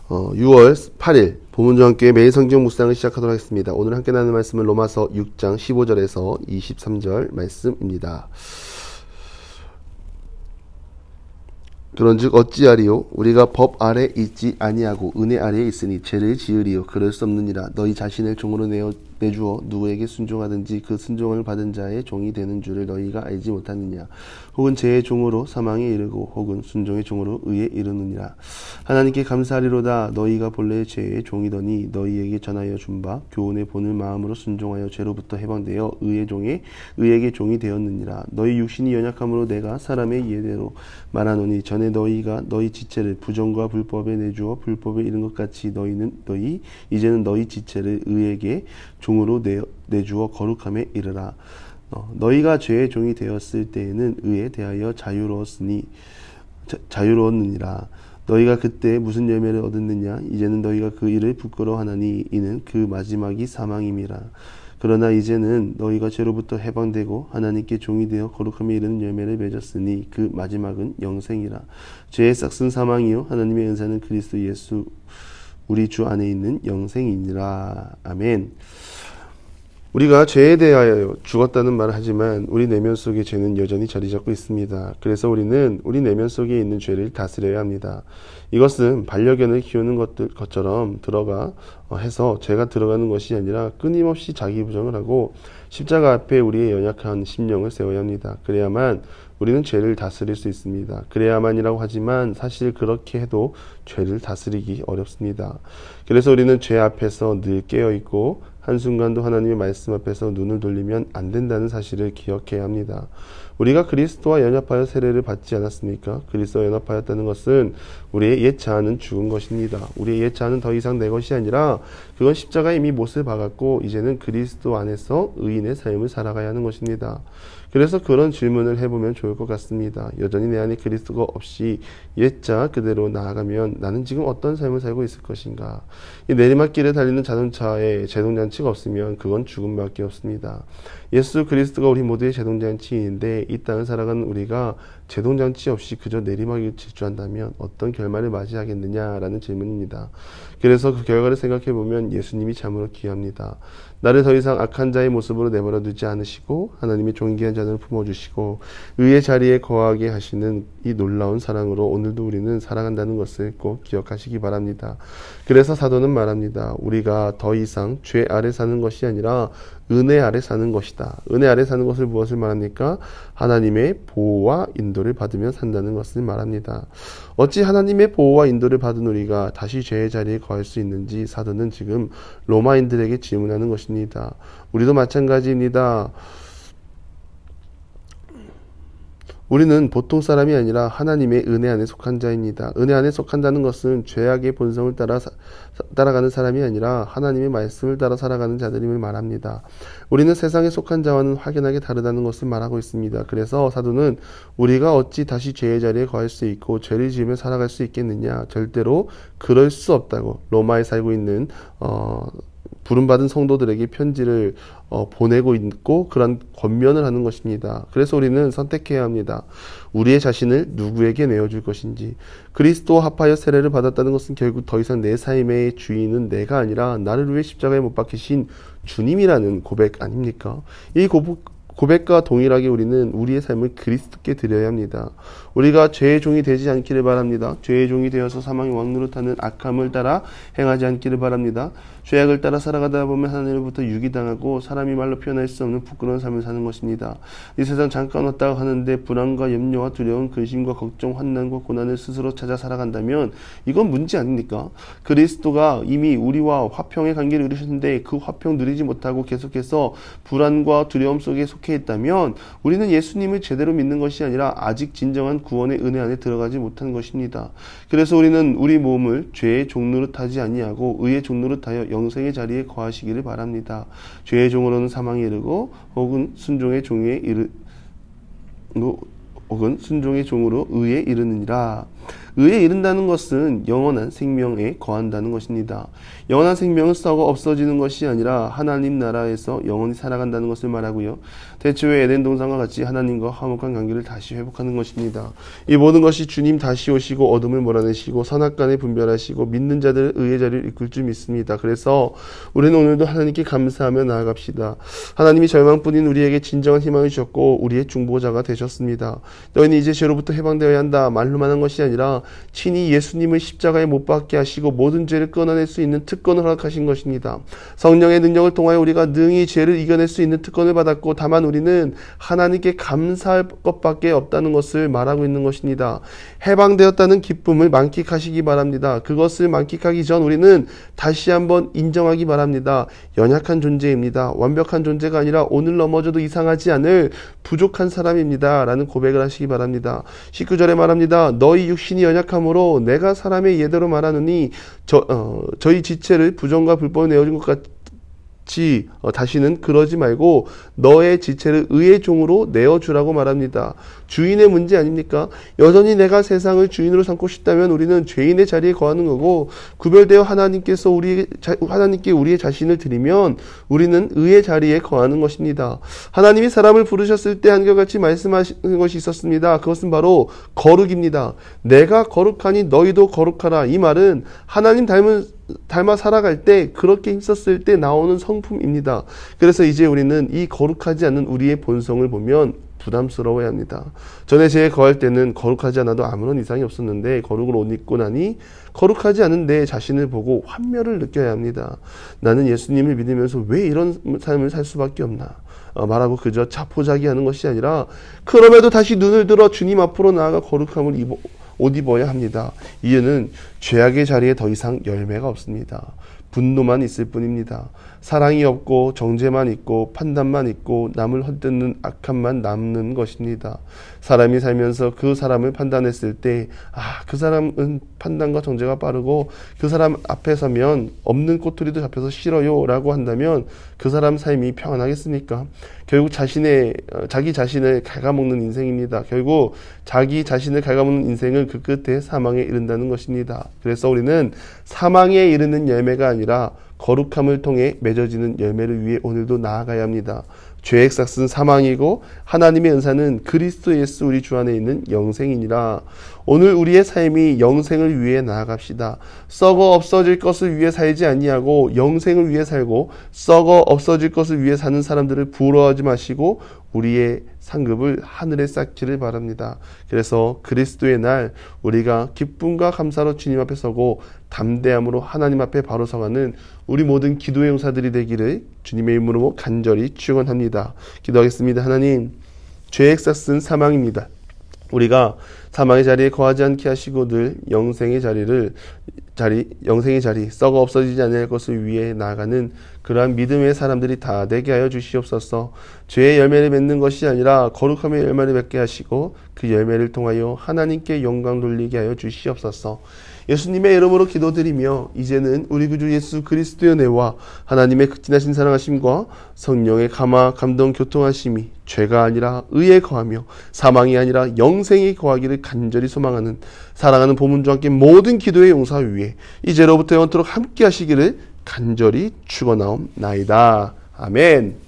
6월 8일 보문과 함께 매일 성경 묵상을 시작하도록 하겠습니다. 오늘 함께 나누는 말씀은 로마서 6장 15절에서 23절 말씀입니다. 그런즉 어찌하리요? 우리가 법 아래 있지 아니하고 은혜 아래에 있으니 죄를 지으리요? 그럴 수 없느니라. 너희 자신을 종으로 내주어 누구에게 순종하든지 그 순종을 받은 자의 종이 되는 줄을 너희가 알지 못하느냐? 혹은 죄의 종으로 사망에 이르고 혹은 순종의 종으로 의에 이르느니라. 하나님께 감사하리로다. 너희가 본래 죄의 종이더니 너희에게 전하여 준 바 교훈의 본을 마음으로 순종하여 죄로부터 해방되어 의에게 종이 되었느니라. 너희 육신이 연약함으로 내가 사람의 예대로 말하노니 전에 너희가 너희 지체를 부정과 불법에 내주어 불법에 이른 것 같이 이제는 너희 지체를 의에게 종으로 내주어 거룩함에 이르라. 너희가 죄의 종이 되었을 때에는 의에 대하여 자유로웠느니라. 너희가 그때 무슨 열매를 얻었느냐? 이제는 너희가 그 일을 부끄러워하나니 이는 그 마지막이 사망임이라. 그러나 이제는 너희가 죄로부터 해방되고 하나님께 종이 되어 거룩함에 이르는 열매를 맺었으니 그 마지막은 영생이라. 죄의 싹은 사망이요 하나님의 은사는 그리스도 예수 우리 주 안에 있는 영생이니라. 아멘. 우리가 죄에 대하여 죽었다는 말을 하지만 우리 내면 속에 죄는 여전히 자리 잡고 있습니다. 그래서 우리는 우리 내면 속에 있는 죄를 다스려야 합니다. 이것은 반려견을 키우는 것처럼 해서 죄가 들어가는 것이 아니라 끊임없이 자기 부정을 하고 십자가 앞에 우리의 연약한 심령을 세워야 합니다. 그래야만 우리는 죄를 다스릴 수 있습니다. 그래야만이라고 하지만 사실 그렇게 해도 죄를 다스리기 어렵습니다. 그래서 우리는 죄 앞에서 늘 깨어있고 한순간도 하나님의 말씀 앞에서 눈을 돌리면 안 된다는 사실을 기억해야 합니다. 우리가 그리스도와 연합하여 세례를 받지 않았습니까? 그리스도와 연합하였다는 것은 우리의 옛 자아는 죽은 것입니다. 우리의 옛 자아는 더 이상 내 것이 아니라 그건 십자가에 이미 못을 박았고 이제는 그리스도 안에서 의인의 삶을 살아가야 하는 것입니다. 그래서 그런 질문을 해보면 좋을 것 같습니다. 여전히 내 안에 그리스도가 없이 옛 자아 그대로 나아가면 나는 지금 어떤 삶을 살고 있을 것인가? 이 내리막길에 달리는 자동차에 제동장치가 없으면 그건 죽음밖에 없습니다. 예수 그리스도가 우리 모두의 제동장치인데 이 땅을 살아가는 우리가 제동장치 없이 그저 내리막을 질주한다면 어떤 결말을 맞이하겠느냐라는 질문입니다. 그래서 그 결과를 생각해보면 예수님이 참으로 귀합니다. 나를 더 이상 악한 자의 모습으로 내버려 두지 않으시고 하나님의 존귀한 자들을 품어주시고 의의 자리에 거하게 하시는 이 놀라운 사랑으로 오늘도 우리는 살아간다는 것을 꼭 기억하시기 바랍니다. 그래서 사도는 말합니다. 우리가 더 이상 죄 아래 사는 것이 아니라 은혜 아래 사는 것이다. 은혜 아래 사는 것을 무엇을 말합니까? 하나님의 보호와 인도를 받으며 산다는 것을 말합니다. 어찌 하나님의 보호와 인도를 받은 우리가 다시 죄의 자리에 거할 수 있는지 사도는 지금 로마인들에게 질문하는 것입니다. 우리도 마찬가지입니다. 우리는 보통 사람이 아니라 하나님의 은혜 안에 속한 자입니다. 은혜 안에 속한다는 것은 죄악의 본성을 따라가는 사람이 아니라 하나님의 말씀을 따라 살아가는 자들임을 말합니다. 우리는 세상에 속한 자와는 확연하게 다르다는 것을 말하고 있습니다. 그래서 사도는 우리가 어찌 다시 죄의 자리에 거할 수 있고 죄를 지으며 살아갈 수 있겠느냐? 절대로 그럴 수 없다고 로마에 살고 있는 부름받은 성도들에게 편지를 보내고 있고 그런 권면을 하는 것입니다. 그래서 우리는 선택해야 합니다. 우리의 자신을 누구에게 내어줄 것인지. 그리스도와 합하여 세례를 받았다는 것은 결국 더 이상 내 삶의 주인은 내가 아니라 나를 위해 십자가에 못 박히신 주님이라는 고백 아닙니까? 이 고백과 동일하게 우리는 우리의 삶을 그리스도께 드려야 합니다. 우리가 죄의 종이 되지 않기를 바랍니다. 죄의 종이 되어서 사망의 왕노릇하는 악함을 따라 행하지 않기를 바랍니다. 죄악을 따라 살아가다 보면 하나님으로부터 유기당하고 사람이 말로 표현할 수 없는 부끄러운 삶을 사는 것입니다. 이 세상 잠깐 왔다가 하는데 불안과 염려와 두려움, 근심과 걱정, 환난과 고난을 스스로 찾아 살아간다면 이건 문제 아닙니까? 그리스도가 이미 우리와 화평의 관계를 이루셨는데 그 화평 누리지 못하고 계속해서 불안과 두려움 속에 속해 있다면 우리는 예수님을 제대로 믿는 것이 아니라 아직 진정한 구원의 은혜 안에 들어가지 못한 것입니다. 그래서 우리는 우리 몸을 죄의 종노릇하지 아니하고 의의 종노릇하여 영생의 자리에 거하시기를 바랍니다. 죄의 종으로는 사망에 이르고 혹은 순종의 종으로 의에 이르느니라. 의에 이른다는 것은 영원한 생명에 거한다는 것입니다. 영원한 생명은 썩어 없어지는 것이 아니라 하나님 나라에서 영원히 살아간다는 것을 말하고요. 대초의 에덴 동산과 같이 하나님과 화목한 관계를 다시 회복하는 것입니다. 이 모든 것이 주님 다시 오시고 어둠을 몰아내시고 선악간에 분별하시고 믿는 자들을 의의 자리를 이끌 줄 믿습니다. 그래서 우리는 오늘도 하나님께 감사하며 나아갑시다. 하나님이 절망뿐인 우리에게 진정한 희망을 주셨고 우리의 중보자가 되셨습니다. 너희는 이제 죄로부터 해방되어야 한다. 말로만 한 것이 아니라 친히 예수님을 십자가에 못 박게 하시고 모든 죄를 끊어낼 수 있는 특권을 허락하신 것입니다. 성령의 능력을 통하여 우리가 능히 죄를 이겨낼 수 있는 특권을 받았고 다만 우리는 하나님께 감사할 것밖에 없다는 것을 말하고 있는 것입니다. 해방되었다는 기쁨을 만끽하시기 바랍니다. 그것을 만끽하기 전 우리는 다시 한번 인정하기 바랍니다. 연약한 존재입니다. 완벽한 존재가 아니라 오늘 넘어져도 이상하지 않을 부족한 사람입니다. 라는 고백을 하시기 바랍니다. 19절에 말합니다. 너희 육신이 연약함으로 내가 사람의 예대로 말하느니 저희 지체를 부정과 불법을 내어준 것 같이 다시는 그러지 말고 너의 지체를 의의 종으로 내어주라고 말합니다. 주인의 문제 아닙니까? 여전히 내가 세상을 주인으로 삼고 싶다면 우리는 죄인의 자리에 거하는 거고 구별되어 하나님께 우리의 자신을 드리면 우리는 의의 자리에 거하는 것입니다. 하나님이 사람을 부르셨을 때 한결같이 말씀하시는 것이 있었습니다. 그것은 바로 거룩입니다. 내가 거룩하니 너희도 거룩하라. 이 말은 하나님 닮아 살아갈 때 그렇게 힘썼을 때 나오는 성품입니다. 그래서 이제 우리는 이 거룩하지 않은 우리의 본성을 보면 부담스러워야 합니다. 전에 죄에 거할 때는 거룩하지 않아도 아무런 이상이 없었는데 거룩을 옷 입고 나니 거룩하지 않은 내 자신을 보고 환멸을 느껴야 합니다. 나는 예수님을 믿으면서 왜 이런 삶을 살 수밖에 없나 말하고 그저 자포자기하는 것이 아니라 그럼에도 다시 눈을 들어 주님 앞으로 나아가 거룩함을 옷 입어야 합니다. 이유는 죄악의 자리에 더 이상 열매가 없습니다. 분노만 있을 뿐입니다. 사랑이 없고 정죄만 있고 판단만 있고 남을 헛되는 악함만 남는 것입니다. 사람이 살면서 그 사람을 판단했을 때 그 사람은 판단과 정죄가 빠르고 그 사람 앞에 서면 없는 꼬투리도 잡혀서 싫어요 라고 한다면 그 사람 삶이 평안하겠습니까? 결국 자기 자신을 갉아먹는 인생입니다. 결국 자기 자신을 갉아먹는 인생은 그 끝에 사망에 이른다는 것입니다. 그래서 우리는 사망에 이르는 열매가 아니라 거룩함을 통해 맺어지는 열매를 위해 오늘도 나아가야 합니다. 죄의 삭은 사망이고 하나님의 은사는 그리스도 예수 우리 주 안에 있는 영생이니라. 오늘 우리의 삶이 영생을 위해 나아갑시다. 썩어 없어질 것을 위해 살지 아니하고 영생을 위해 살고 썩어 없어질 것을 위해 사는 사람들을 부러워하지 마시고 우리의 상급을 하늘에 쌓기를 바랍니다. 그래서 그리스도의 날 우리가 기쁨과 감사로 주님 앞에 서고 담대함으로 하나님 앞에 바로 서가는 우리 모든 기도의 용사들이 되기를 주님의 이름으로 간절히 축원합니다. 기도하겠습니다. 하나님, 죄의 삭은 사망입니다. 우리가 사망의 자리에 거하지 않게 하시고 늘 영생의 자리 썩어 없어지지 않을 것을 위해 나아가는 그러한 믿음의 사람들이 다 되게 하여 주시옵소서. 죄의 열매를 맺는 것이 아니라 거룩함의 열매를 맺게 하시고 그 열매를 통하여 하나님께 영광 돌리게 하여 주시옵소서. 예수님의 이름으로 기도드리며 이제는 우리 구주 예수 그리스도의 은혜와 하나님의 극진하신 사랑하심과 성령의 감화 감동 교통하심이 죄가 아니라 의에 거하며 사망이 아니라 영생에 거하기를 간절히 소망하는 사랑하는 보문주와 함께 모든 기도의 용사 위에 이제로부터 영원토록 함께 하시기를 간절히 축원하옵나이다. 아멘.